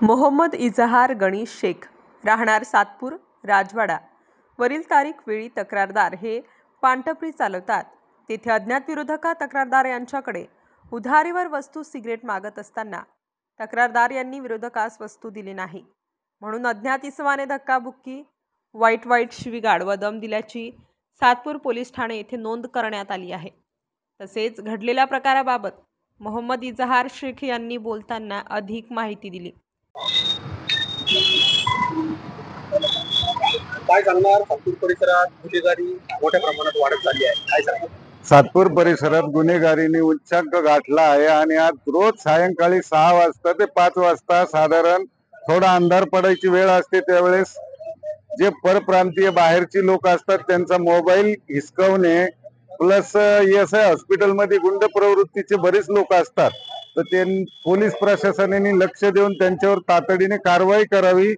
मोहम्मद इजहार गणेश शेख राहणार सातपूर राजवाडा वरील तारीख वेळी तक्रारदार हे पानटपरी चालवतात। तेथे अज्ञात विरोधका तक्रारदार यांच्याकडे उधारीवर वस्तू सिगरेट मागत असताना तक्रारदार यांनी विरोधकास वस्तू दिली नाही म्हणून अज्ञात इसमाने धक्काबुक्की वाईट शिवीगाळ व दम दिल्याची सातपूर पोलीस ठाणे येथे नोंद करण्यात आली आहे। तसेच घडलेल्या प्रकाराबाबत मोहम्मद इजहार शेख यांनी बोलताना अधिक माहिती दिली। काय सांगणार? सातपूर परिसरात गुन्हेगारी मोठ्या प्रमाणात वाढत चालली आहे, काय सांगणार? सातपूर परिसरात गुन्हेगारीने उच्चांक गाठला आहे आणि आज रोज सायंकाळी 6 वाजता ते 5 वाजता साधारण थोडा अंधार पडायची वेळ असते त्यावेळेस जे परप्रांतीय बाहेरची लोक असतात त्यांचा मोबाईल हिसकवणे प्लस ESI हॉस्पिटलमध्ये गुंड प्रवृत्तीचे बरेच लोक असतात, तर ते पोलीस प्रशासनाने लक्ष देऊन त्यांच्यावर तातडीने कारवाई करावी।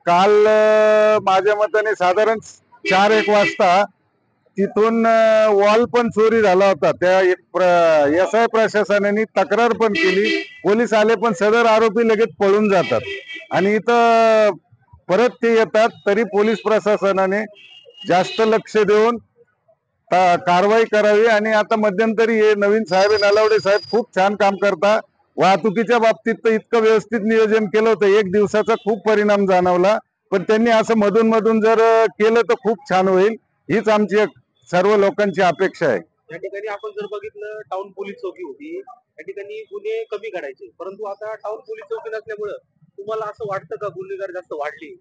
काल माझ्या मताने साधारण 4-1 वाजता तिथून वॉल पण चोरी झाला होता। त्या SI प्रशासनाने तक्रार पण केली, पोलीस आले पण सदर आरोपी लगेच पळून जातात आणि इथं परत ते येतात, तरी पोलीस प्रशासनाने जास्त लक्ष देऊन कारवाई करावी। आणि आता मध्यंतरी हे नवीन साहेब नलावडे साहेब खूप छान काम करता। वाहतुकीच्या बाबतीत तर इतकं व्यवस्थित नियोजन केलं होतं, 1 दिवसाचा खूप परिणाम जाणवला, पण त्यांनी असं मधून मधून जर केलं तर खूप छान होईल, हीच आमची सर्व लोकांची अपेक्षा आहे। या ठिकाणी आपण जर बघितलं टाउन पोलीस चौकी होती, या ठिकाणी गुन्हे कमी घडायचे, परंतु आता टाउन पोलीस चौकी नसल्यामुळे तुम्हाला असं वाटतं का गुन्हेगार जास्त वाढली?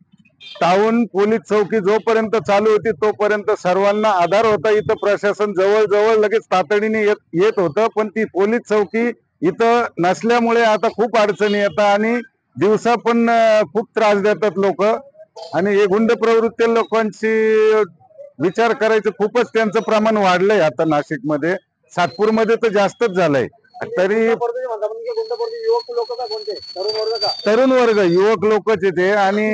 टाउन पोलीस चौकी जोपर्यंत चालू होती तोपर्यंत सर्वांना आधार होता, इथं प्रशासन जवळ लगेच तातडीने येत होतं, पण ती पोलीस चौकी इथं नसल्यामुळे आता खूप अडचणी येतात आणि दिवसा पण खूप त्रास देतात लोक आणि हे गुंड प्रवृत्ती लोकांची विचार करायचं खूपच त्यांचं प्रमाण वाढलंय आता नाशिक मध्ये, सातपूर मध्ये तर जास्तच झालंय। तरी तरुण वर्ग युवक लोकच येते आणि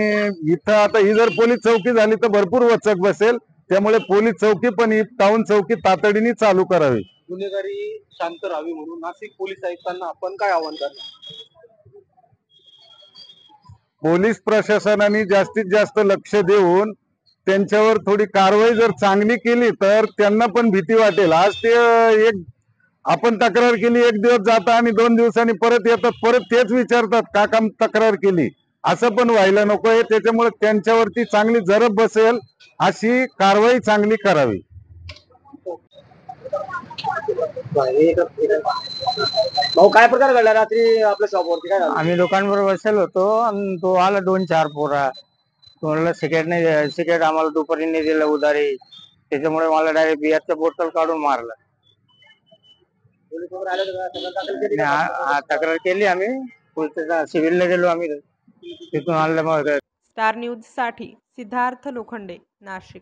इथं आता ही जर पोलीस चौकी झाली तर भरपूर वचक बसेल, त्यामुळे पोलीस चौकी पण ही टाउन चौकी तातडीने चालू करावी। गुन्हेगारी शांत राहावी म्हणून नाशिक पोलीस आयुक्तांना आपण काय आवाहन करणार? पोलीस प्रशासनाने जास्तीत जास्त लक्ष देऊन त्यांच्यावर थोडी कारवाई जर चांगली केली तर त्यांना पण भीती वाटेल। आज ते आपण तक्रार केली, 1 दिवस जाता आणि 2 दिवसांनी परत येतात, परत तेच विचारतात का काम तक्रार केली, असं पण व्हायला नको आहे। त्याच्यामुळे त्यांच्यावरती चांगली जरब बसेल अशी कारवाई चांगली करावी। भाऊ, काय प्रकार घडला रात्री आपल्या शॉपवरती? काय झालं? आम्ही दुकानवर बसेल होतो आणि तो आला 2-4 पोरा, तो सिगरेट आम्हाला दुपारी नाही दिलं उधारी, त्याच्यामुळे मला डायरेक्ट बिअरचं बोटल काढून मारलं। पोलीस वगैरे आले होते का? तक्रार दाखल केली का? तक्रार केली आम्ही, सिव्हिलला गेलो आम्ही, तिथून आणलं मग। स्टार न्यूज साठी सिद्धार्थ लोखंडे, नाशिक।